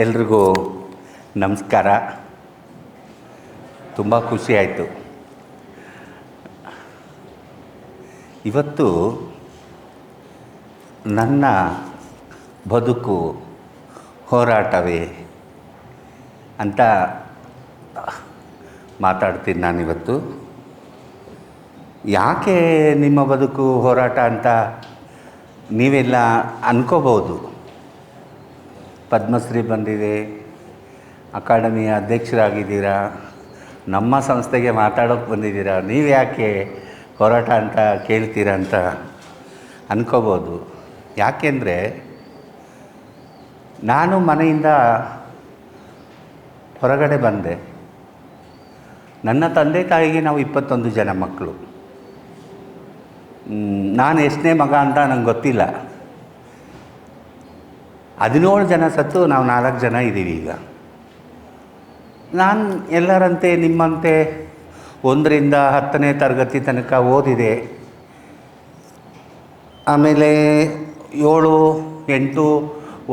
ಎಲ್ರಿಗೂ ನಮಸ್ಕಾರ. ತುಂಬ ಖುಷಿಯಾಯಿತು. ಇವತ್ತು ನನ್ನ ಬದುಕು ಹೋರಾಟವೇ ಅಂತ ಮಾತಾಡ್ತೀನಿ ನಾನಿವತ್ತು. ಯಾಕೆ ನಿಮ್ಮ ಬದುಕು ಹೋರಾಟ ಅಂತ ನೀವೆಲ್ಲ ಅನ್ಕೋಬೋದು. ಪದ್ಮಶ್ರೀ ಬಂದಿದೆ, ಅಕಾಡೆಮಿಯ ಅಧ್ಯಕ್ಷರಾಗಿದ್ದೀರಾ, ನಮ್ಮ ಸಂಸ್ಥೆಗೆ ಮಾತಾಡೋಕ್ಕೆ ಬಂದಿದ್ದೀರಾ, ನೀವು ಯಾಕೆ ಹೋರಾಟ ಅಂತ ಕೇಳ್ತೀರಾ ಅಂತ ಅನ್ಕೋಬೋದು. ಯಾಕೆಂದರೆ ನಾನು ಮನೆಯಿಂದ ಹೊರಗಡೆ ಬಂದೆ. ನನ್ನ ತಂದೆ ತಾಯಿಗೆ ನಾವು 21 ಜನ ಮಕ್ಕಳು. ನಾನು ಎಷ್ಟನೇ ಮಗ ಅಂತ ನಂಗೆ ಗೊತ್ತಿಲ್ಲ. 17 ಜನ ಸತ್ತು ನಾವು 4 ಜನ ಇದ್ದೀವಿ. ಈಗ ನಾನು ಎಲ್ಲರಂತೆ ನಿಮ್ಮಂತೆ 1ರಿಂದ 10ನೇ ತರಗತಿ ತನಕ ಓದಿದೆ. ಆಮೇಲೆ 7, 8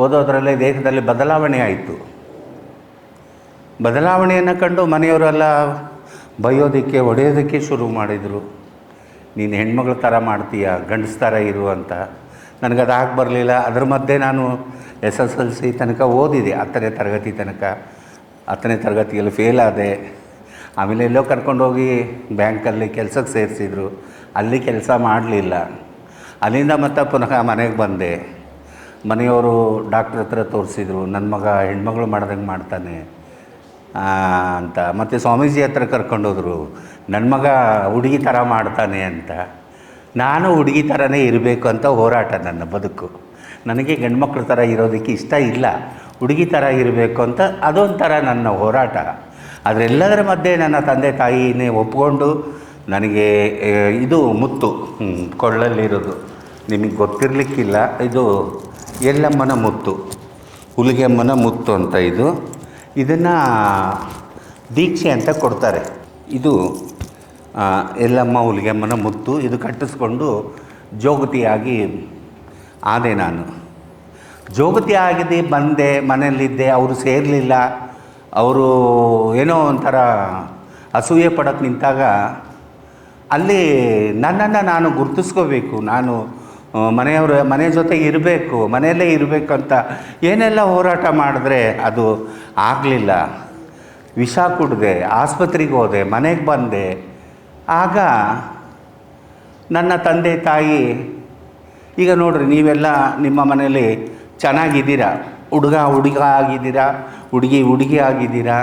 ಓದೋದ್ರಲ್ಲೇ ದೇಶದಲ್ಲಿ ಬದಲಾವಣೆ ಆಯಿತು. ಬದಲಾವಣೆಯನ್ನು ಕಂಡು ಮನೆಯವರೆಲ್ಲ ಬೈಯೋದಕ್ಕೆ, ಹೊಡೆಯೋದಕ್ಕೆ ಶುರು ಮಾಡಿದರು. ನೀನು ಹೆಣ್ಮಗಳ ಥರ ಮಾಡ್ತೀಯ, ಗಂಡಸ ಥರ ಇರು ಅಂತ. ನನಗದು ಆಗಿ ಬರಲಿಲ್ಲ. ಅದ್ರ ಮಧ್ಯೆ ನಾನು SSLC ತನಕ ಓದಿದೆ, 10ನೇ ತರಗತಿ ತನಕ. 10ನೇ ತರಗತಿಯಲ್ಲಿ ಫೇಲ್ ಆದೆ. ಆಮೇಲೆ ಎಲ್ಲೋ ಕರ್ಕೊಂಡೋಗಿ ಬ್ಯಾಂಕಲ್ಲಿ ಕೆಲಸಕ್ಕೆ ಸೇರಿಸಿದ್ರು. ಅಲ್ಲಿ ಕೆಲಸ ಮಾಡಲಿಲ್ಲ. ಅಲ್ಲಿಂದ ಮತ್ತೆ ಪುನಃ ಮನೆಗೆ ಬಂದೆ. ಮನೆಯವರು ಡಾಕ್ಟ್ರ್ ಹತ್ರ ತೋರಿಸಿದ್ರು, ನನ್ನ ಮಗ ಹೆಣ್ಮಗಳು ಮಾಡ್ದಂಗೆ ಮಾಡ್ತಾನೆ ಅಂತ. ಮತ್ತು ಸ್ವಾಮೀಜಿ ಹತ್ರ ಕರ್ಕೊಂಡೋದ್ರು, ನನ್ನ ಮಗ ಹುಡುಗಿ ಥರ ಮಾಡ್ತಾನೆ ಅಂತ. ನಾನು ಹುಡುಗಿ ಥರನೇ ಇರಬೇಕು ಅಂತ ಹೋರಾಟ ನನ್ನ ಬದುಕು. ನನಗೆ ಗಂಡ್ಮಕ್ಳ ಥರ ಇರೋದಕ್ಕೆ ಇಷ್ಟ ಇಲ್ಲ, ಹುಡುಗಿ ಥರ ಇರಬೇಕು ಅಂತ ಅದೊಂಥರ ನನ್ನ ಹೋರಾಟ. ಅದರೆಲ್ಲದರ ಮಧ್ಯೆ ನನ್ನ ತಂದೆ ತಾಯಿನೇ ಒಪ್ಕೊಂಡು ನನಗೆ ಇದು ಮುತ್ತು ಕೊಳ್ಳಲ್ಲಿರೋದು ನಿಮಗೆ ಗೊತ್ತಿರಲಿಕ್ಕಿಲ್ಲ. ಇದು ಎಲ್ಲಮ್ಮನ ಮುತ್ತು, ಹುಲಿಗೆಮ್ಮನ ಮುತ್ತು ಅಂತ. ಇದನ್ನು ದೀಕ್ಷೆ ಅಂತ ಕೊಡ್ತಾರೆ. ಇದು ಎಲ್ಲಮ್ಮ ಹುಲಿಗೆಮ್ಮನ ಮುತ್ತು. ಇದು ಕಟ್ಟಿಸ್ಕೊಂಡು ಜೋಗತಿಯಾಗಿ ಆದೆ. ನಾನು ಜೋಗತಿ ಆಗಿದೆ, ಬಂದೆ, ಮನೆಯಲ್ಲಿದ್ದೆ. ಅವರು ಸೇರಲಿಲ್ಲ. ಅವರು ಏನೋ ಒಂಥರ ಅಸೂಯೆ ಪಡೋಕ್ಕೆ ನಿಂತಾಗ ಅಲ್ಲಿ ನನ್ನನ್ನು ನಾನು ಗುರುತಿಸ್ಕೋಬೇಕು. ನಾನು ಮನೆ ಜೊತೆಗೆ ಇರಬೇಕು, ಮನೆಯಲ್ಲೇ ಇರಬೇಕು ಅಂತ ಏನೆಲ್ಲ ಹೋರಾಟ ಮಾಡಿದ್ರೆ ಅದು ಆಗಲಿಲ್ಲ. ವಿಷ ಕುಡಿದೆ, ಆಸ್ಪತ್ರೆಗೆ ಹೋದೆ, ಮನೆಗೆ ಬಂದೆ. ಆಗ ನನ್ನ ತಂದೆ ತಾಯಿ, ಈಗ ನೋಡ್ರಿ, ನೀವೆಲ್ಲ ನಿಮ್ಮ ಮನೇಲಿ ಚೆನ್ನಾಗಿದ್ದೀರಾ, ಹುಡುಗ ಆಗಿದ್ದೀರಾ, ಹುಡುಗಿ ಆಗಿದ್ದೀರಾ.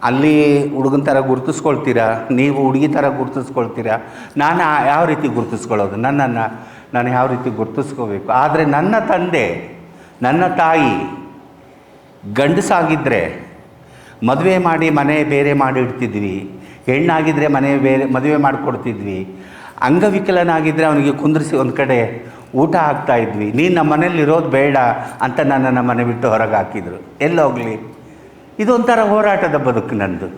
ಅಲ್ಲಿ ಹುಡುಗನ ಥರ ಗುರುತಿಸ್ಕೊಳ್ತೀರಾ, ನೀವು ಹುಡುಗಿ ಥರ ಗುರುತಿಸ್ಕೊಳ್ತೀರಾ. ನಾನು ಯಾವ ರೀತಿ ಗುರುತಿಸ್ಕೊಳ್ಳೋದು? ನನ್ನನ್ನು ನಾನು ಯಾವ ರೀತಿ ಗುರುತಿಸ್ಕೋಬೇಕು? ಆದರೆ ನನ್ನ ತಂದೆ, ನನ್ನ ತಾಯಿ ಗಂಡಸಾಗಿದ್ದರೆ ಮದುವೆ ಮಾಡಿ ಮನೆ ಬೇರೆ ಮಾಡಿ ಇಡ್ತಿದ್ವಿ. ಹೆಣ್ಣಾಗಿದ್ದರೆ ಮದುವೆ ಮಾಡಿಕೊಡ್ತಿದ್ವಿ. ಅಂಗವಿಕಲನಾಗಿದ್ದರೆ ಅವನಿಗೆ ಕುಂದಿರಿಸಿ ಒಂದು ಕಡೆ ಊಟ ಹಾಕ್ತಾಯಿದ್ವಿ. ನೀನು ನಮ್ಮ ಮನೇಲಿ ಇರೋದು ಬೇಡ ಅಂತ ನನ್ನನ್ನು ಮನೆ ಬಿಟ್ಟು ಹೊರಗೆ ಹಾಕಿದರು. ಎಲ್ಲೋಗಲಿ? ಇದೊಂಥರ ಹೋರಾಟದ ಬದುಕು ನಂದು.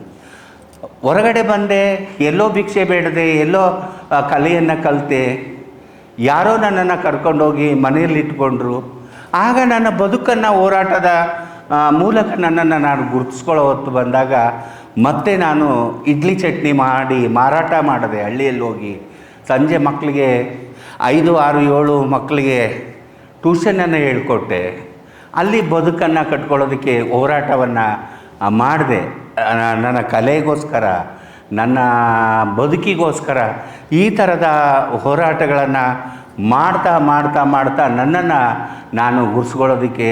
ಹೊರಗಡೆ ಬಂದೆ, ಎಲ್ಲೋ ಭಿಕ್ಷೆ ಬೇಡದೆ, ಎಲ್ಲೋ ಕಲೆಯನ್ನು ಕಲಿತೆ. ಯಾರೋ ನನ್ನನ್ನು ಕರ್ಕೊಂಡೋಗಿ ಮನೆಯಲ್ಲಿ ಇಟ್ಕೊಂಡ್ರು. ಆಗ ನನ್ನ ಬದುಕನ್ನು ಹೋರಾಟದ ಮೂಲಕ ನನ್ನನ್ನು ನಾನು ಗುರುತಿಸ್ಕೊಳ್ಳೋ ಹೊತ್ತು ಬಂದಾಗ ಮತ್ತೆ ನಾನು ಇಡ್ಲಿ ಚಟ್ನಿ ಮಾಡಿ ಮಾರಾಟ ಮಾಡಿದೆ. ಹಳ್ಳಿಯಲ್ಲಿ ಹೋಗಿ ಸಂಜೆ ಮಕ್ಕಳಿಗೆ 5, 6, 7 ಮಕ್ಕಳಿಗೆ ಟ್ಯೂಷನನ್ನು ಹೇಳ್ಕೊಟ್ಟೆ. ಅಲ್ಲಿ ಬದುಕನ್ನು ಕಟ್ಕೊಳ್ಳೋದಕ್ಕೆ ಹೋರಾಟವನ್ನು ಮಾಡಿದೆ. ನನ್ನ ಕಲೆಗೋಸ್ಕರ, ನನ್ನ ಬದುಕಿಗೋಸ್ಕರ ಈ ಥರದ ಹೋರಾಟಗಳನ್ನು ಮಾಡ್ತಾ ಮಾಡ್ತಾ ಮಾಡ್ತಾ ನನ್ನನ್ನು ನಾನು ಗುರ್ಸ್ಕೊಳ್ಳೋದಕ್ಕೆ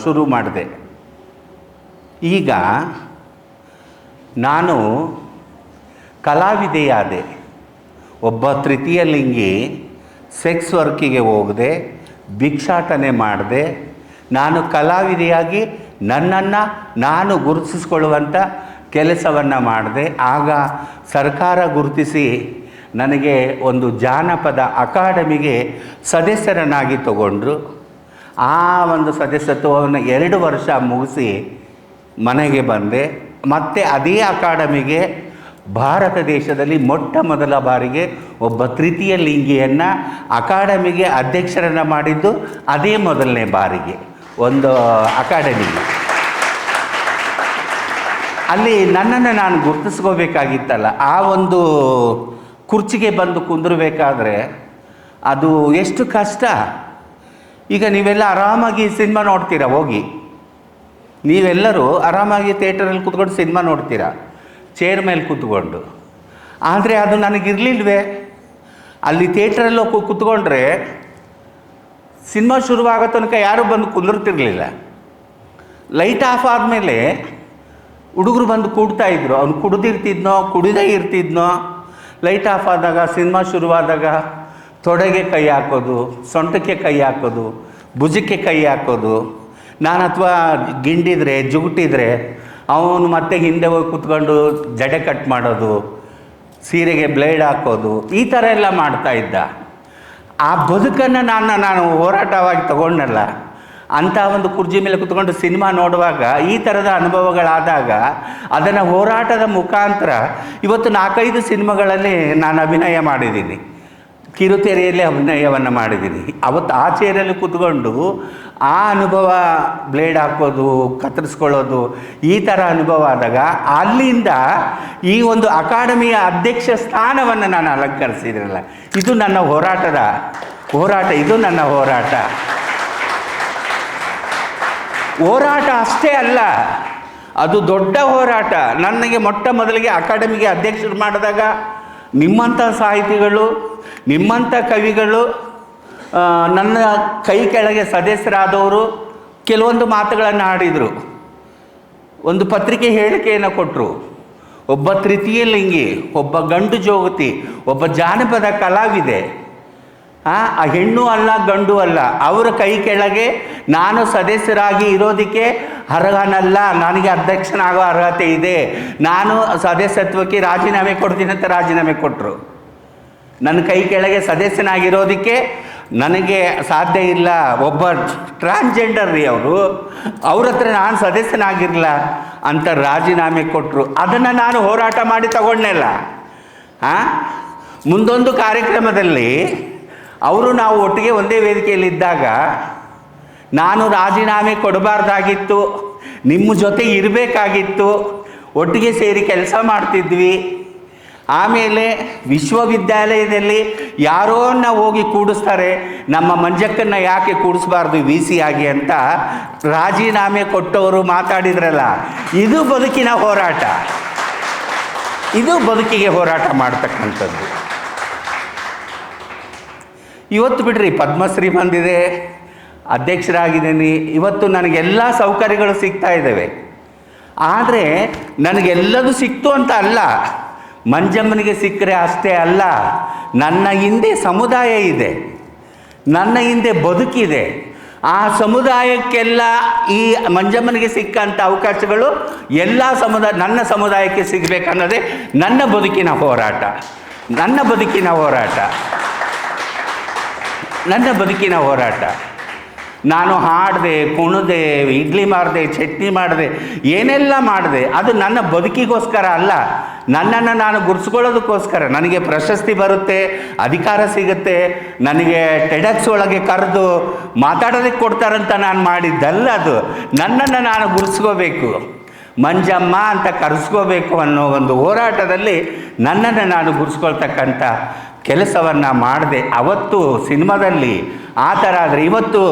ಶುರು ಮಾಡಿದೆ. ಈಗ ನಾನು ಕಲಾವಿದೆಯಾದೆ. ಒಬ್ಬ ತೃತೀಯ ಲಿಂಗಿ ಸೆಕ್ಸ್ ವರ್ಕಿಗೆ ಹೋಗದೆ, ಭಿಕ್ಷಾಟನೆ ಮಾಡಿದೆ. ನಾನು ಕಲಾವಿದೆಯಾಗಿ ನನ್ನನ್ನು ನಾನು ಗುರುತಿಸ್ಕೊಳ್ಳುವಂಥ ಕೆಲಸವನ್ನು ಮಾಡಿದೆ. ಆಗ ಸರ್ಕಾರ ಗುರುತಿಸಿ ನನಗೆ ಒಂದು ಜಾನಪದ ಅಕಾಡೆಮಿಗೆ ಸದಸ್ಯರನ್ನಾಗಿ ತಗೊಂಡ್ರು. ಆ ಒಂದು ಸದಸ್ಯತ್ವವನ್ನು 2 ವರ್ಷ ಮುಗಿಸಿ ಮನೆಗೆ ಬಂದೆ. ಮತ್ತು ಅದೇ ಅಕಾಡೆಮಿಗೆ ಭಾರತ ದೇಶದಲ್ಲಿ ಮೊಟ್ಟ ಮೊದಲ ಬಾರಿಗೆ ಒಬ್ಬ ತೃತೀಯ ಲಿಂಗಿಯನ್ನು ಅಕಾಡೆಮಿಗೆ ಅಧ್ಯಕ್ಷರನ್ನು ಮಾಡಿದ್ದು ಅದೇ ಮೊದಲನೇ ಬಾರಿಗೆ ಒಂದು ಅಕಾಡೆಮಿಗೆ. ಅಲ್ಲಿ ನನ್ನನ್ನು ನಾನು ಗುರುತಿಸ್ಕೋಬೇಕಾಗಿತ್ತಲ್ಲ, ಆ ಒಂದು ಕುರ್ಚಿಗೆ ಬಂದು ಕುಂದಿರಬೇಕಾದ್ರೆ ಅದು ಎಷ್ಟು ಕಷ್ಟ. ಈಗ ನೀವೆಲ್ಲ ಆರಾಮಾಗಿ ಸಿನಿಮಾ ನೋಡ್ತೀರಾ, ಹೋಗಿ ನೀವೆಲ್ಲರೂ ಆರಾಮಾಗಿ ಥಿಯೇಟರಲ್ಲಿ ಕೂತ್ಕೊಂಡು ಸಿನಿಮಾ ನೋಡ್ತೀರಾ ಚೇರ್ ಮೇಲೆ ಕೂತ್ಕೊಂಡು. ಆದರೆ ಅದು ನನಗಿರಲಿಲ್ವೇ. ಅಲ್ಲಿ ಥಿಯೇಟ್ರಲ್ಲಿ ಕೂತ್ಕೊಂಡ್ರೆ ಸಿನಿಮಾ ಶುರುವಾಗೋ ತನಕ ಯಾರೂ ಬಂದು ಕುಂದಿರ್ತಿರ್ಲಿಲ್ಲ. ಲೈಟ್ ಆಫ್ ಆದಮೇಲೆ ಹುಡುಗರು ಬಂದು ಕೂಡ್ತಾಯಿದ್ರು. ಅವ್ನು ಕುಡಿದಿರ್ತಿದ್ನೋ ಕುಡಿದೇ ಇರ್ತಿದ್ನೋ, ಲೈಟ್ ಆಫ್ ಆದಾಗ ಸಿನಿಮಾ ಶುರುವಾದಾಗ ತೊಡೆಗೆ ಕೈ ಹಾಕೋದು, ಸೊಂಟಕ್ಕೆ ಕೈ ಹಾಕೋದು, ಭುಜಕ್ಕೆ ಕೈ ಹಾಕೋದು. ನಾನು ಅಥವಾ ಗಿಂಡಿದ್ರೆ ಜುಗುಟ್ಟಿದ್ರೆ ಅವನು ಮತ್ತೆ ಹಿಂದೆ ಹೋಗಿ ಕೂತ್ಕೊಂಡು ಜಡೆ ಕಟ್ ಮಾಡೋದು, ಸೀರೆಗೆ ಬ್ಲೇಡ್ ಹಾಕೋದು, ಈ ಥರ ಎಲ್ಲ ಮಾಡ್ತಾಯಿದ್ದ. ಆ ಬದುಕನ್ನು ನಾನು ಹೋರಾಟವಾಗಿ ತಗೊಂಡಲ್ಲ. ಅಂಥ ಒಂದು ಕುರ್ಚಿ ಮೇಲೆ ಕೂತ್ಕೊಂಡು ಸಿನಿಮಾ ನೋಡುವಾಗ ಈ ಥರದ ಅನುಭವಗಳಾದಾಗ ಅದನ್ನು ಹೋರಾಟದ ಮುಖಾಂತರ ಇವತ್ತು 4-5 ಸಿನಿಮಾಗಳಲ್ಲಿ ನಾನು ಅಭಿನಯ ಮಾಡಿದ್ದೀನಿ. ಕಿರುತೆರೆಯಲ್ಲಿ ಅಭಿನಯವನ್ನು ಮಾಡಿದ್ದೀನಿ. ಅವತ್ತು ಆ ಚೇರಲ್ಲಿ ಕೂತ್ಕೊಂಡು ಆ ಅನುಭವ, ಬ್ಲೇಡ್ ಹಾಕೋದು, ಕತ್ತರಿಸ್ಕೊಳ್ಳೋದು, ಈ ಥರ ಅನುಭವ ಆದಾಗ ಅಲ್ಲಿಂದ ಈ ಒಂದು ಅಕಾಡೆಮಿಯ ಅಧ್ಯಕ್ಷ ಸ್ಥಾನವನ್ನು ನಾನು ಅಲಂಕರಿಸಿದ್ರಲ್ಲ, ಇದು ನನ್ನ ಹೋರಾಟ. ಇದು ನನ್ನ ಹೋರಾಟ ಅಷ್ಟೇ ಅಲ್ಲ, ಅದು ದೊಡ್ಡ ಹೋರಾಟ. ನನಗೆ ಮೊಟ್ಟ ಮೊದಲಿಗೆ ಅಕಾಡೆಮಿಗೆ ಅಧ್ಯಕ್ಷರು ಮಾಡಿದಾಗ ನಿಮ್ಮಂಥ ಸಾಹಿತಿಗಳು, ನಿಮ್ಮಂಥ ಕವಿಗಳು, ನನ್ನ ಕೈ ಕೆಳಗೆ ಸದಸ್ಯರಾದವರು ಕೆಲವೊಂದು ಮಾತುಗಳನ್ನು ಆಡಿದರು. ಒಂದು ಪತ್ರಿಕೆ ಹೇಳಿಕೆಯನ್ನು ಕೊಟ್ಟರು. ಒಬ್ಬ ತೃತೀಯ ಲಿಂಗಿ, ಒಬ್ಬ ಗಂಡು ಜೋಗತಿ, ಒಬ್ಬ ಜಾನಪದ ಕಲಾವಿದೆ, ಆ ಹೆಣ್ಣು ಅಲ್ಲ ಗಂಡು ಅಲ್ಲ, ಅವರ ಕೈ ಕೆಳಗೆ ನಾನು ಸದಸ್ಯರಾಗಿ ಇರೋದಕ್ಕೆ ಅರ್ಹನಲ್ಲ, ನನಗೆ ಅಧ್ಯಕ್ಷನಾಗೋ ಅರ್ಹತೆ ಇದೆ, ನಾನು ಸದಸ್ಯತ್ವಕ್ಕೆ ರಾಜೀನಾಮೆ ಕೊಡ್ತೀನಿ ಅಂತ ರಾಜೀನಾಮೆ ಕೊಟ್ಟರು. ನನ್ನ ಕೈ ಕೆಳಗೆ ಸದಸ್ಯನಾಗಿರೋದಕ್ಕೆ ನನಗೆ ಸಾಧ್ಯ ಇಲ್ಲ. ಒಬ್ಬ ಟ್ರಾನ್ಸ್ಜೆಂಡರ್ ರೀ ಅವರು, ಅವ್ರ ಹತ್ರ ನಾನು ಸದಸ್ಯನಾಗಿರಲ್ಲ ಅಂತ ರಾಜೀನಾಮೆ ಕೊಟ್ಟರು. ಅದನ್ನು ನಾನು ಹೋರಾಟ ಮಾಡಿ ತಗೊಂಡೆಲ್ಲ. ಮುಂದೊಂದು ಕಾರ್ಯಕ್ರಮದಲ್ಲಿ ಅವರು ನಾವು ಒಟ್ಟಿಗೆ ಒಂದೇ ವೇದಿಕೆಯಲ್ಲಿದ್ದಾಗ ನಾನು ರಾಜೀನಾಮೆ ಕೊಡಬಾರ್ದಾಗಿತ್ತು, ನಿಮ್ಮ ಜೊತೆ ಇರಬೇಕಾಗಿತ್ತು, ಒಟ್ಟಿಗೆ ಸೇರಿ ಕೆಲಸ ಮಾಡ್ತಿದ್ವಿ. ಆಮೇಲೆ ವಿಶ್ವವಿದ್ಯಾಲಯದಲ್ಲಿ ಯಾರೋನ್ನ ಹೋಗಿ ಕೂಡಿಸ್ತಾರೆ, ನಮ್ಮ ಮಂಜಕ್ಕನ್ನು ಯಾಕೆ ಕೂಡಿಸ್ಬಾರ್ದು VC ಆಗಿ ಅಂತ ರಾಜೀನಾಮೆ ಕೊಟ್ಟವರು ಮಾತಾಡಿದ್ರಲ್ಲ, ಇದು ಬದುಕಿನ ಹೋರಾಟ. ಇದು ಬದುಕಿಗೆ ಹೋರಾಟ ಮಾಡ್ತಕ್ಕಂಥದ್ದು. ಇವತ್ತು ಬಿಡ್ರಿ, ಪದ್ಮಶ್ರೀ ಬಂದಿದೆ, ಅಧ್ಯಕ್ಷರಾಗಿದ್ದೀನಿ, ಇವತ್ತು ನನಗೆಲ್ಲ ಸೌಕರ್ಯಗಳು ಸಿಗ್ತಾ ಇದ್ದಾವೆ. ಆದರೆ ನನಗೆಲ್ಲದು ಸಿಕ್ತು ಅಂತ ಅಲ್ಲ, ಮಂಜಮ್ಮನಿಗೆ ಸಿಕ್ಕರೆ ಅಷ್ಟೇ ಅಲ್ಲ, ನನ್ನ ಹಿಂದೆ ಸಮುದಾಯ ಇದೆ, ನನ್ನ ಹಿಂದೆ ಬದುಕಿದೆ. ಆ ಸಮುದಾಯಕ್ಕೆಲ್ಲ ಈ ಮಂಜಮ್ಮನಿಗೆ ಸಿಕ್ಕಂಥ ಅವಕಾಶಗಳು ಎಲ್ಲ ನನ್ನ ಸಮುದಾಯಕ್ಕೆ ಸಿಗಬೇಕನ್ನೋದೇ ನನ್ನ ಬದುಕಿನ ಹೋರಾಟ. ನಾನು ಹಾಡಿದೆ, ಕುಣಿದೆ, ಇಡ್ಲಿ ಮಾಡಿದೆ, ಚಟ್ನಿ ಮಾಡಿದೆ, ಏನೆಲ್ಲ ಮಾಡಿದೆ, ಅದು ನನ್ನ ಬದುಕಿಗೋಸ್ಕರ ಅಲ್ಲ, ನನ್ನನ್ನು ನಾನು ಗುರ್ಸ್ಕೊಳ್ಳೋದಕ್ಕೋಸ್ಕರ. ನನಗೆ ಪ್ರಶಸ್ತಿ ಬರುತ್ತೆ, ಅಧಿಕಾರ ಸಿಗುತ್ತೆ, ನನಗೆ ಟೆಡಕ್ಸ್ ಒಳಗೆ ಕರೆದು ಮಾತಾಡೋದಕ್ಕೆ ಕೊಡ್ತಾರಂತ ನಾನು ಮಾಡಿದ್ದಲ್ಲ. ಅದು ನನ್ನನ್ನು ನಾನು ಗುರ್ಸ್ಕೋಬೇಕು, ಮಂಜಮ್ಮ ಅಂತ ಕರೆಸ್ಕೋಬೇಕು ಅನ್ನೋ ಒಂದು ಹೋರಾಟದಲ್ಲಿ ನನ್ನನ್ನು ನಾನು ಗುರ್ಸ್ಕೊಳ್ತಕ್ಕಂಥ ಕೆಲಸವನ್ನು ಮಾಡಿದೆ. ಅವತ್ತು ಸಿನಿಮಾದಲ್ಲಿ ಆ ಥರ ಆದರೆ ಇವತ್ತು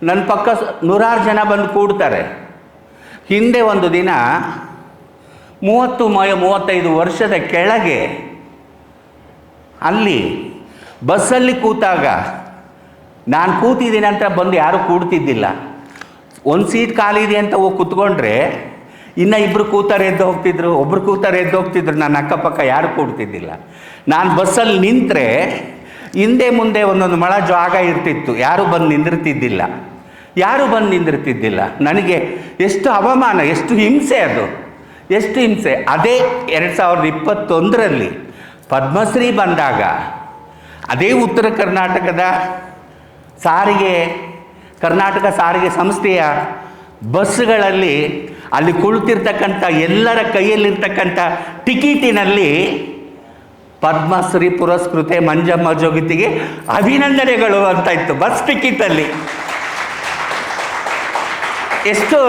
ನನ್ನ ಪಕ್ಕ 100 ಜನ ಬಂದು ಕೂಡ್ತಾರೆ. ಹಿಂದೆ ಒಂದು ದಿನ 30-35 ವರ್ಷದ ಕೆಳಗೆ ಅಲ್ಲಿ ಬಸ್ಸಲ್ಲಿ ಕೂತಾಗ ನಾನು ಕೂತಿದ್ದೀನಿ ಅಂತ ಬಂದು ಯಾರೂ ಕೂಡ್ತಿದ್ದಿಲ್ಲ. ಒಂದು ಸೀಟ್ ಖಾಲಿ ಇದೆ ಅಂತ ಹೋಗಿ ಕೂತ್ಕೊಂಡ್ರೆ ಇನ್ನು ಇಬ್ಬರು ಕೂತಾರೆ ಎದ್ದು ಹೋಗ್ತಿದ್ರು, ಒಬ್ಬರು ಕೂತಾರೆ ಎದ್ದು ಹೋಗ್ತಿದ್ರು. ನನ್ನ ಅಕ್ಕಪಕ್ಕ ಯಾರು ಕೂಡ್ತಿದ್ದಿಲ್ಲ. ನಾನು ಬಸ್ಸಲ್ಲಿ ನಿಂತರೆ ಹಿಂದೆ ಮುಂದೆ ಒಂದೊಂದು ಮೊಳ ಜಾಗ ಇರ್ತಿತ್ತು, ಯಾರೂ ಬಂದು ನಿಂದಿರ್ತಿದ್ದಿಲ್ಲ. ನನಗೆ ಎಷ್ಟು ಅವಮಾನ, ಎಷ್ಟು ಹಿಂಸೆ ಅದು, ಎಷ್ಟು ಹಿಂಸೆ. ಅದೇ 2021ರಲ್ಲಿ ಪದ್ಮಶ್ರೀ ಬಂದಾಗ ಅದೇ ಉತ್ತರ ಕರ್ನಾಟಕದ ಕರ್ನಾಟಕ ಸಾರಿಗೆ ಸಂಸ್ಥೆಯ ಬಸ್ಸುಗಳಲ್ಲಿ ಅಲ್ಲಿ ಕುಳಿತಿರ್ತಕ್ಕಂಥ ಎಲ್ಲರ ಕೈಯಲ್ಲಿರ್ತಕ್ಕಂಥ ಟಿಕೆಟಿನಲ್ಲಿ ಪದ್ಮಶ್ರೀ ಪುರಸ್ಕೃತೆ ಮಂಜಮ್ಮ ಜೋಗತಿಗೆ ಅಭಿನಂದನೆಗಳು ಅಂತ ಇತ್ತು ಎಷ್ಟು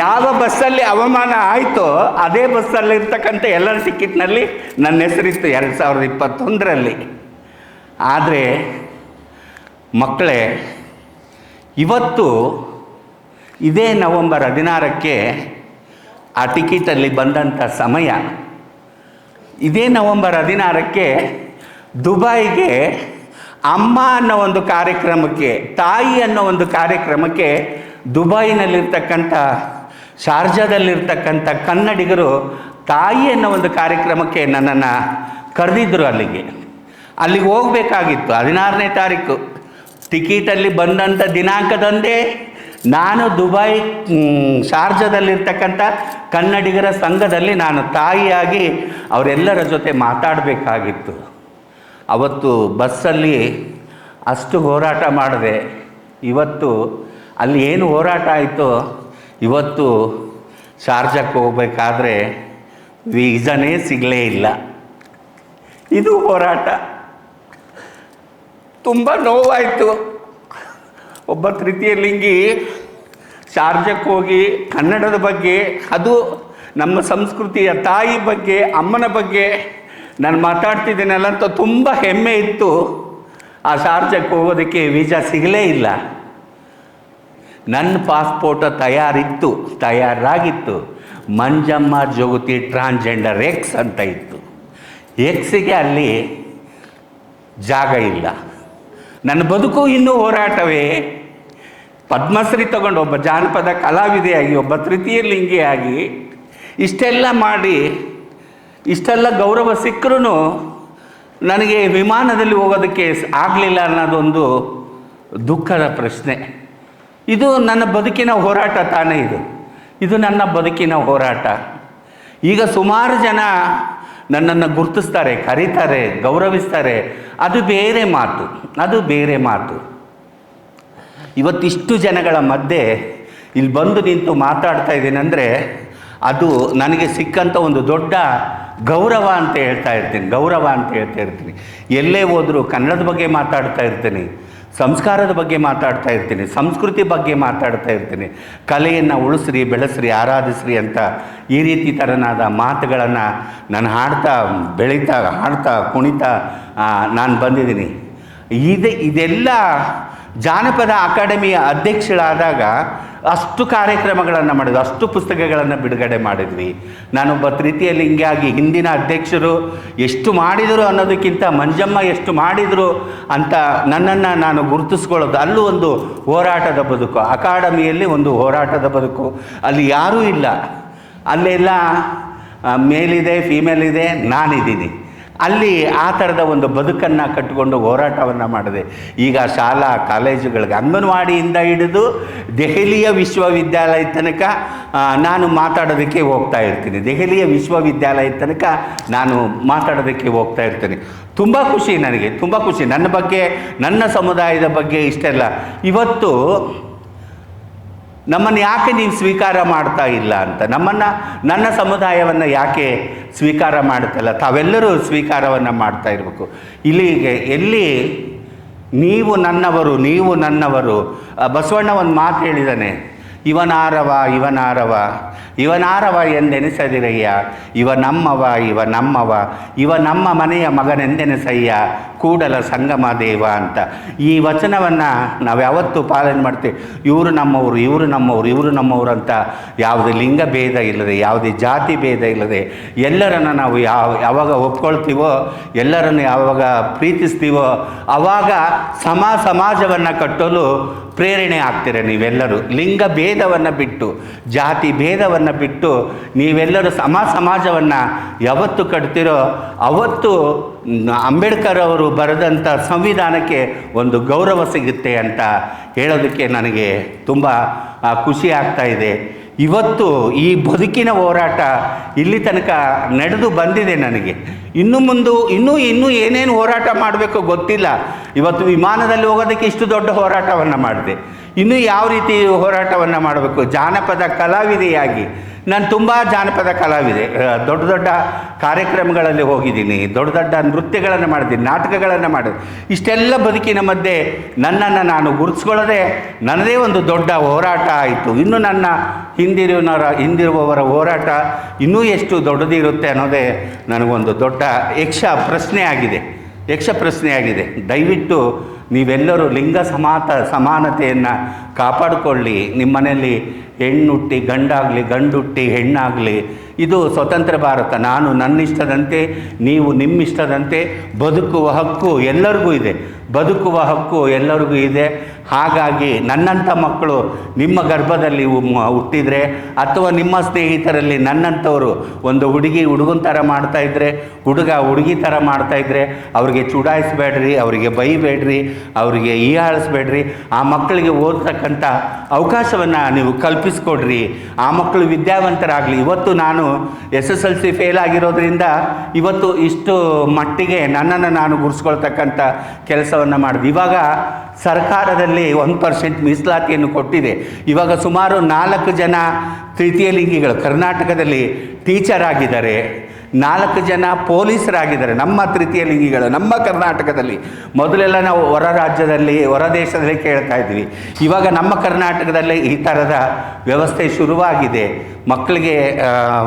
ಯಾವ ಬಸ್ಸಲ್ಲಿ ಅವಮಾನ ಆಯಿತೋ ಅದೇ ಬಸ್ಸಲ್ಲಿರ್ತಕ್ಕಂಥ ಎಲ್ಲರ ಟಿಕೆಟ್ನಲ್ಲಿ ನನ್ನ ಹೆಸರಿತ್ತು 2021ರಲ್ಲಿ. ಆದರೆ ಮಕ್ಕಳೇ, ಇವತ್ತು ಇದೇ ನವಂಬರ್ 16ಕ್ಕೆ ಆ ಟಿಕೆಟಲ್ಲಿ ಬಂದಂಥ ಸಮಯ. ಇದೇ ನವಂಬರ್ 16ಕ್ಕೆ ದುಬೈಗೆ ಅಮ್ಮ ಅನ್ನೋ ಒಂದು ಕಾರ್ಯಕ್ರಮಕ್ಕೆ, ತಾಯಿ ಅನ್ನೋ ಒಂದು ಕಾರ್ಯಕ್ರಮಕ್ಕೆ ದುಬೈನಲ್ಲಿರ್ತಕ್ಕಂಥ, ಶಾರ್ಜಾದಲ್ಲಿರ್ತಕ್ಕಂಥ ಕನ್ನಡಿಗರು ತಾಯಿ ಅನ್ನೋ ಒಂದು ಕಾರ್ಯಕ್ರಮಕ್ಕೆ ನನ್ನನ್ನು ಕರೆದಿದ್ದರು. ಅಲ್ಲಿಗೆ ಹೋಗಬೇಕಾಗಿತ್ತು. 16ನೇ ತಾರೀಕು ಟಿಕೆಟಲ್ಲಿ ಬಂದಂಥ ದಿನಾಂಕದಂದೇ ನಾನು ದುಬೈ ಶಾರ್ಜಾದಲ್ಲಿರ್ತಕ್ಕಂಥ ಕನ್ನಡಿಗರ ಸಂಘದಲ್ಲಿ ನಾನು ತಾಯಿಯಾಗಿ ಅವರೆಲ್ಲರ ಜೊತೆ ಮಾತಾಡಬೇಕಾಗಿತ್ತು. ಅವತ್ತು ಬಸ್ಸಲ್ಲಿ ಅಷ್ಟು ಹೋರಾಟ ಮಾಡಿದೆ. ಇವತ್ತು ಅಲ್ಲಿ ಏನು ಹೋರಾಟ ಆಯಿತೋ, ಇವತ್ತು ಶಾರ್ಜಾಕ್ಕೆ ಹೋಗಬೇಕಾದ್ರೆ ವೀಸಾನೇ ಸಿಗಲೇ ಇಲ್ಲ. ಇದು ಹೋರಾಟ. ತುಂಬ ನೋವಾಯಿತು. ಒಬ್ಬ ತೃತೀಯ ಲಿಂಗಿ ಶಾರ್ಜಾಕ್ಕೆ ಹೋಗಿ ಕನ್ನಡದ ಬಗ್ಗೆ, ಅದು ನಮ್ಮ ಸಂಸ್ಕೃತಿಯ ತಾಯಿ ಬಗ್ಗೆ, ಅಮ್ಮನ ಬಗ್ಗೆ ನಾನು ಮಾತಾಡ್ತಿದ್ದೀನಲ್ಲ ಅಂತ ತುಂಬ ಹೆಮ್ಮೆ ಇತ್ತು. ಆ ಶಾರ್ಜಾಕ್ಕೆ ಹೋಗೋದಕ್ಕೆ ವೀಸಾ ಸಿಗಲೇ ಇಲ್ಲ. ನನ್ನ passport ತಯಾರಾಗಿತ್ತು. Manjamma Jogati transgender X ಅಂತ ಇತ್ತು. ಎಕ್ಸಿಗೆ ಅಲ್ಲಿ ಜಾಗ ಇಲ್ಲ. ನನ್ನ ಬದುಕು ಇನ್ನೂ ಹೋರಾಟವೇ. ಪದ್ಮಶ್ರೀ ತಗೊಂಡು ಒಬ್ಬ ಜಾನಪದ ಕಲಾವಿದೆಯಾಗಿ, ಒಬ್ಬ ತೃತೀಯ ಲಿಂಗಿಯಾಗಿ ಇಷ್ಟೆಲ್ಲ ಮಾಡಿ, ಇಷ್ಟೆಲ್ಲ ಗೌರವ ಸಿಕ್ಕರೂ ನನಗೆ ವಿಮಾನದಲ್ಲಿ ಹೋಗೋದಕ್ಕೆ ಆಗಲಿಲ್ಲ ಅನ್ನೋದೊಂದು ದುಃಖದ ಪ್ರಶ್ನೆ. ಇದು ನನ್ನ ಬದುಕಿನ ಹೋರಾಟ ತಾನೇ. ಇದು ನನ್ನ ಬದುಕಿನ ಹೋರಾಟ. ಈಗ ಸುಮಾರು ಜನ ನನ್ನನ್ನು ಗುರುತಿಸ್ತಾರೆ, ಕರೀತಾರೆ, ಗೌರವಿಸ್ತಾರೆ. ಅದು ಬೇರೆ ಮಾತು. ಇವತ್ತಿಷ್ಟು ಜನಗಳ ಮಧ್ಯೆ ಇಲ್ಲಿ ಬಂದು ನಿಂತು ಮಾತಾಡ್ತಾ ಇದ್ದೀನಂದರೆ ಅದು ನನಗೆ ಸಿಕ್ಕಂಥ ಒಂದು ದೊಡ್ಡ ಗೌರವ ಅಂತ ಹೇಳ್ತಾ ಇರ್ತೀನಿ. ಎಲ್ಲೇ ಹೋದರೂ ಕನ್ನಡದ ಬಗ್ಗೆ ಮಾತಾಡ್ತಾ ಇರ್ತೀನಿ, ಸಂಸ್ಕಾರದ ಬಗ್ಗೆ ಮಾತಾಡ್ತಾ ಇರ್ತೀನಿ, ಸಂಸ್ಕೃತಿ ಬಗ್ಗೆ ಮಾತಾಡ್ತಾ ಇರ್ತೀನಿ. ಕಲೆಯನ್ನು ಉಳಿಸ್ರಿ, ಬೆಳೆಸ್ರಿ, ಆರಾಧಿಸ್ರಿ ಅಂತ ಈ ರೀತಿ ಥರನಾದ ಮಾತುಗಳನ್ನು ನಾನು ಹಾಡ್ತಾ ಕುಣಿತಾ ನಾನು ಬಂದಿದ್ದೀನಿ. ಇದೆಲ್ಲ ಜಾನಪದ ಅಕಾಡೆಮಿಯ ಅಧ್ಯಕ್ಷಳಾದಾಗ ಅಷ್ಟು ಕಾರ್ಯಕ್ರಮಗಳನ್ನು ಮಾಡಿದ್ವಿ, ಅಷ್ಟು ಪುಸ್ತಕಗಳನ್ನು ಬಿಡುಗಡೆ ಮಾಡಿದ್ವಿ. ನಾನೊಬ್ಬ ತೃತೀಯ ಲಿಂಗಿಯಾಗಿ ಹಿಂದಿನ ಅಧ್ಯಕ್ಷರು ಎಷ್ಟು ಮಾಡಿದರು ಅನ್ನೋದಕ್ಕಿಂತ ಮಂಜಮ್ಮ ಎಷ್ಟು ಮಾಡಿದರು ಅಂತ ನನ್ನನ್ನು ನಾನು ಗುರುತಿಸ್ಕೊಳ್ಳೋದು. ಅಲ್ಲೂ ಒಂದು ಹೋರಾಟದ ಬದುಕು, ಅಕಾಡೆಮಿಯಲ್ಲಿ ಒಂದು ಹೋರಾಟದ ಬದುಕು. ಅಲ್ಲಿ ಯಾರೂ ಇಲ್ಲ, ಅಲ್ಲೆಲ್ಲ ಮೇಲಿದೆ, ಫೀಮೇಲ್ ಇದೆ, ನಾನಿದ್ದೀನಿ. ಅಲ್ಲಿ ಆ ಥರದ ಒಂದು ಬದುಕನ್ನು ಕಟ್ಟಿಕೊಂಡು ಹೋರಾಟವನ್ನು ಮಾಡಿದೆ. ಈಗ ಶಾಲಾ ಕಾಲೇಜುಗಳಿಗೆ, ಅಂಗನವಾಡಿಯಿಂದ ಹಿಡಿದು ದೆಹಲಿಯ ವಿಶ್ವವಿದ್ಯಾಲಯ ತನಕ ನಾನು ಮಾತಾಡೋದಕ್ಕೆ ಹೋಗ್ತಾ ಇರ್ತೀನಿ. ದೆಹಲಿಯ ವಿಶ್ವವಿದ್ಯಾಲಯ ತನಕ ನಾನು ಮಾತಾಡೋದಕ್ಕೆ ಹೋಗ್ತಾ ಇರ್ತೀನಿ. ತುಂಬ ಖುಷಿ, ನನಗೆ ತುಂಬ ಖುಷಿ. ನನ್ನ ಬಗ್ಗೆ, ನನ್ನ ಸಮುದಾಯದ ಬಗ್ಗೆ ಇಷ್ಟೆಲ್ಲ. ಇವತ್ತು ನಮ್ಮನ್ನು ಯಾಕೆ ನೀವು ಸ್ವೀಕಾರ ಮಾಡ್ತಾ ಇಲ್ಲ ಅಂತ, ನನ್ನ ಸಮುದಾಯವನ್ನು ಯಾಕೆ ಸ್ವೀಕಾರ ಮಾಡುತ್ತಲ್ಲ, ತಾವೆಲ್ಲರೂ ಸ್ವೀಕಾರವನ್ನು ಮಾಡ್ತಾ ಇರಬೇಕು. ಎಲ್ಲಿ ನೀವು ನನ್ನವರು. ಬಸವಣ್ಣ ಒಂದು ಮಾತು ಹೇಳಿದ್ದಾನೆ, ಇವನಾರವ ಎಂದೆನಿಸದಿರಯ್ಯ, ಇವ ನಮ್ಮ ಮನೆಯ ಮಗನೆಂದೆನಿಸಯ್ಯ, ಕೂಡಲ ಸಂಗಮ ದೇವ ಅಂತ. ಈ ವಚನವನ್ನು ನಾವು ಯಾವತ್ತೂ ಪಾಲನೆ ಮಾಡ್ತೇವೆ. ಇವರು ನಮ್ಮವರು ಅಂತ ಯಾವುದೇ ಲಿಂಗ ಭೇದ ಇಲ್ಲದೆ, ಯಾವುದೇ ಜಾತಿ ಭೇದ ಇಲ್ಲದೆ ಎಲ್ಲರನ್ನು ನಾವು ಯಾವಾಗ ಒಪ್ಕೊಳ್ತೀವೋ, ಎಲ್ಲರನ್ನು ಯಾವಾಗ ಪ್ರೀತಿಸ್ತೀವೋ ಆವಾಗ ಸಮಾಜವನ್ನು ಕಟ್ಟಲು ಪ್ರೇರಣೆ ಆಗ್ತೀರ ನೀವೆಲ್ಲರೂ. ಲಿಂಗ ಭೇದವನ್ನು ಬಿಟ್ಟು, ಜಾತಿ ಭೇದವನ್ನು ಬಿಟ್ಟು ನೀವೆಲ್ಲರೂ ಸಮಾಜವನ್ನು ಯಾವತ್ತು ಕಟ್ತೀರೋ ಅವತ್ತು ಅಂಬೇಡ್ಕರ್ ಅವರು ಬರೆದಂಥ ಸಂವಿಧಾನಕ್ಕೆ ಒಂದು ಗೌರವ ಸಿಗುತ್ತೆ ಅಂತ ಹೇಳೋದಕ್ಕೆ ನನಗೆ ತುಂಬ ಖುಷಿ ಆಗ್ತಾ ಇದೆ. ಇವತ್ತು ಈ ಬದುಕಿನ ಹೋರಾಟ ಇಲ್ಲಿ ತನಕ ನಡೆದು ಬಂದಿದೆ. ನನಗೆ ಇನ್ನೂ ಏನೇನು ಹೋರಾಟ ಮಾಡಬೇಕೋ ಗೊತ್ತಿಲ್ಲ. ಇವತ್ತು ವಿಮಾನದಲ್ಲಿ ಹೋಗೋದಕ್ಕೆ ಇಷ್ಟು ದೊಡ್ಡ ಹೋರಾಟವನ್ನು ಮಾಡಿದೆ. ಇನ್ನೂ ಯಾವ ರೀತಿ ಹೋರಾಟವನ್ನು ಮಾಡಬೇಕು. ಜಾನಪದ ಕಲಾವಿದೆಯಾಗಿ ನಾನು ತುಂಬ ಜಾನಪದ ಕಲಾವಿದೆ, ದೊಡ್ಡ ದೊಡ್ಡ ಕಾರ್ಯಕ್ರಮಗಳಲ್ಲಿ ಹೋಗಿದ್ದೀನಿ, ದೊಡ್ಡ ದೊಡ್ಡ ನೃತ್ಯಗಳನ್ನು ಮಾಡಿದ್ದೀನಿ, ನಾಟಕಗಳನ್ನು ಮಾಡಿದೆ. ಇಷ್ಟೆಲ್ಲ ಬದುಕಿನ ಮಧ್ಯೆ ನನ್ನನ್ನು ನಾನು ಗುರುತಿಸ್ಕೊಳ್ಳೋದೇ ನನ್ನದೇ ಒಂದು ದೊಡ್ಡ ಹೋರಾಟ ಆಯಿತು. ಇನ್ನು ನನ್ನ ಹಿಂದಿರುವವರ ಹೋರಾಟ ಇನ್ನೂ ಎಷ್ಟು ದೊಡ್ಡದಿರುತ್ತೆ ಅನ್ನೋದೇ ನನಗೊಂದು ದೊಡ್ಡ ಯಕ್ಷ ಪ್ರಶ್ನೆಯಾಗಿದೆ. ದಯವಿಟ್ಟು ನೀವೆಲ್ಲರೂ ಲಿಂಗ ಸಮಾನತೆಯನ್ನು ಕಾಪಾಡಿಕೊಳ್ಳಿ. ನಿಮ್ಮ ಮನೆಯಲ್ಲಿ ಹೆಣ್ಣುಟ್ಟಿ ಗಂಡಾಗಲಿ, ಗಂಡುಟ್ಟಿ ಹೆಣ್ಣಾಗಲಿ, ಇದು ಸ್ವತಂತ್ರ ಭಾರತ. ನಾನು ನನ್ನಿಷ್ಟದಂತೆ, ನೀವು ನಿಮ್ಮಿಷ್ಟದಂತೆ ಬದುಕುವ ಹಕ್ಕು ಎಲ್ಲರಿಗೂ ಇದೆ. ಹಾಗಾಗಿ ನನ್ನಂಥ ಮಕ್ಕಳು ನಿಮ್ಮ ಗರ್ಭದಲ್ಲಿ ಹುಟ್ಟಿದರೆ, ಅಥವಾ ನಿಮ್ಮ ಸ್ನೇಹಿತರಲ್ಲಿ ನನ್ನಂಥವರು ಒಂದು ಹುಡುಗನ ಥರ ಮಾಡ್ತಾಯಿದ್ರೆ, ಹುಡುಗಿ ಥರ ಮಾಡ್ತಾಯಿದ್ರೆ, ಅವ್ರಿಗೆ ಚುಡಾಯಿಸಬೇಡ್ರಿ, ಅವರಿಗೆ ಬೈಬೇಡ್ರಿ, ಅವರಿಗೆ ಹೀಯಾಳಿಸ್ಬೇಡ್ರಿ. ಆ ಮಕ್ಕಳಿಗೆ ಓದತಕ್ಕಂಥ ಅವಕಾಶವನ್ನು ನೀವು ಕಲ್ಪಿಸ್ಕೊಡ್ರಿ. ಆ ಮಕ್ಕಳು ವಿದ್ಯಾವಂತರಾಗಲಿ. ಇವತ್ತು ನಾನು SSLC ಫೇಲ್ ಆಗಿರೋದ್ರಿಂದ ಇವತ್ತು ಇಷ್ಟು ಮಟ್ಟಿಗೆ ನನ್ನನ್ನು ನಾನು ಗುರುಸ್ಕೊಳ್ತಕ್ಕಂಥ ಕೆಲಸವನ್ನು ಮಾಡಿದೆ. ಇವಾಗ ಸರ್ಕಾರದಲ್ಲಿ 1% ಮೀಸಲಾತಿಯನ್ನು ಕೊಟ್ಟಿದೆ. ಇವಾಗ ಸುಮಾರು 4 ಜನ ತೃತೀಯ ಲಿಂಗಿಗಳು ಕರ್ನಾಟಕದಲ್ಲಿ ಟೀಚರ್ ಆಗಿದ್ದಾರೆ, 4 ಜನ ಪೊಲೀಸರಾಗಿದ್ದಾರೆ. ನಮ್ಮ ತೃತೀಯ ಲಿಂಗಿಗಳು ನಮ್ಮ ಕರ್ನಾಟಕದಲ್ಲಿ. ಮೊದಲೆಲ್ಲ ನಾವು ಹೊರ ದೇಶದಲ್ಲಿ ಕೇಳ್ತಾ ಇದ್ವಿ. ಇವಾಗ ನಮ್ಮ ಕರ್ನಾಟಕದಲ್ಲೇ ಈ ಥರದ ವ್ಯವಸ್ಥೆ ಶುರುವಾಗಿದೆ. ಮಕ್ಕಳಿಗೆ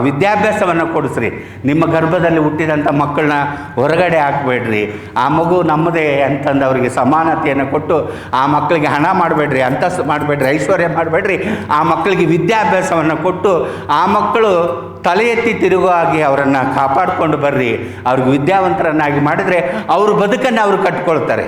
ವಿದ್ಯಾಭ್ಯಾಸವನ್ನು ಕೊಡಿಸ್ರಿ. ನಿಮ್ಮ ಗರ್ಭದಲ್ಲಿ ಹುಟ್ಟಿದಂಥ ಮಕ್ಕಳನ್ನ ಹೊರಗಡೆ ಹಾಕಬೇಡ್ರಿ. ಆ ಮಗು ನಮ್ಮದೇ ಅಂತಂದು ಅವರಿಗೆ ಸಮಾನತೆಯನ್ನು ಕೊಟ್ಟು ಆ ಮಕ್ಕಳಿಗೆ ಹಣ ಮಾಡಬೇಡ್ರಿ, ಅಂತಸ್ತು ಮಾಡಬೇಡ್ರಿ, ಐಶ್ವರ್ಯ ಮಾಡಬೇಡ್ರಿ. ಆ ಮಕ್ಕಳಿಗೆ ವಿದ್ಯಾಭ್ಯಾಸವನ್ನು ಕೊಟ್ಟು ಆ ಮಕ್ಕಳು ತಲೆ ಎತ್ತಿ ತಿರುಗೋ ಹಾಗೆ ಅವರನ್ನು ಕಾಪಾಡಿಕೊಂಡು ಬರ್ರಿ. ಅವ್ರಿಗೆ ವಿದ್ಯಾವಂತರನ್ನಾಗಿ ಮಾಡಿದರೆ ಅವ್ರ ಬದುಕನ್ನು ಅವರು ಕಟ್ಕೊಳ್ತಾರೆ.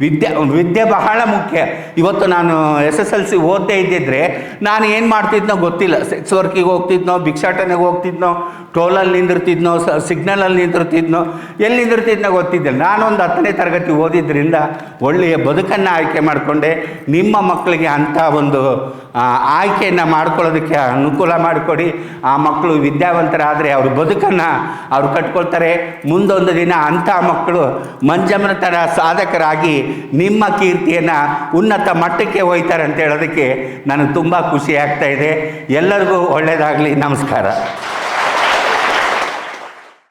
ವಿದ್ಯೆ ಬಹಳ ಮುಖ್ಯ. ಇವತ್ತು ನಾನು SSLC ಓದದೇ ಇದ್ದಿದ್ದರೆ ನಾನು ಏನು ಮಾಡ್ತಿದ್ನೋ ಗೊತ್ತಿಲ್ಲ. ಸೆಕ್ಸ್ ವರ್ಕಿಗೆ ಹೋಗ್ತಿದ್ನೋ, ಭಿಕ್ಷಾಟನೆಗೆ ಹೋಗ್ತಿದ್ನೋ, ಟೋಲಲ್ಲಿ ನಿಂದಿರ್ತಿದ್ನೋ, ಸಿಗ್ನಲಲ್ಲಿ ನಿಂದಿರ್ತಿದ್ನೋ, ಎಲ್ಲಿ ನಿಂದಿರ್ತಿದ್ನೋ ಗೊತ್ತಿದ್ದಿಲ್ಲ. ನಾನೊಂದು 10ನೇ ತರಗತಿ ಓದಿದ್ದರಿಂದ ಒಳ್ಳೆಯ ಬದುಕನ್ನು ಆಯ್ಕೆ ಮಾಡಿಕೊಂಡೆ. ನಿಮ್ಮ ಮಕ್ಕಳಿಗೆ ಅಂಥ ಒಂದು ಆಯ್ಕೆಯನ್ನು ಮಾಡ್ಕೊಳ್ಳೋದಕ್ಕೆ ಅನುಕೂಲ ಮಾಡಿಕೊಡಿ. ಆ ಮಕ್ಕಳು ವಿದ್ಯಾವಂತರಾದರೆ ಅವ್ರ ಬದುಕನ್ನು ಅವ್ರು ಕಟ್ಕೊಳ್ತಾರೆ. ಮುಂದೊಂದು ದಿನ ಅಂಥ ಮಕ್ಕಳು ಮಂಜಮ್ಮನ ಥರ ಸಾಧಕರಾಗಿ ನಿಮ್ಮ ಕೀರ್ತಿಯನ್ನು ಉನ್ನತ ಮಟ್ಟಕ್ಕೆ ಒಯ್ತಾರೆ ಅಂತ ಹೇಳೋದಕ್ಕೆ ನನಗೆ ತುಂಬ ಖುಷಿ ಆಗ್ತಾಯಿದೆ. ಎಲ್ಲರಿಗೂ ಒಳ್ಳೆಯದಾಗಲಿ. ನಮಸ್ಕಾರ.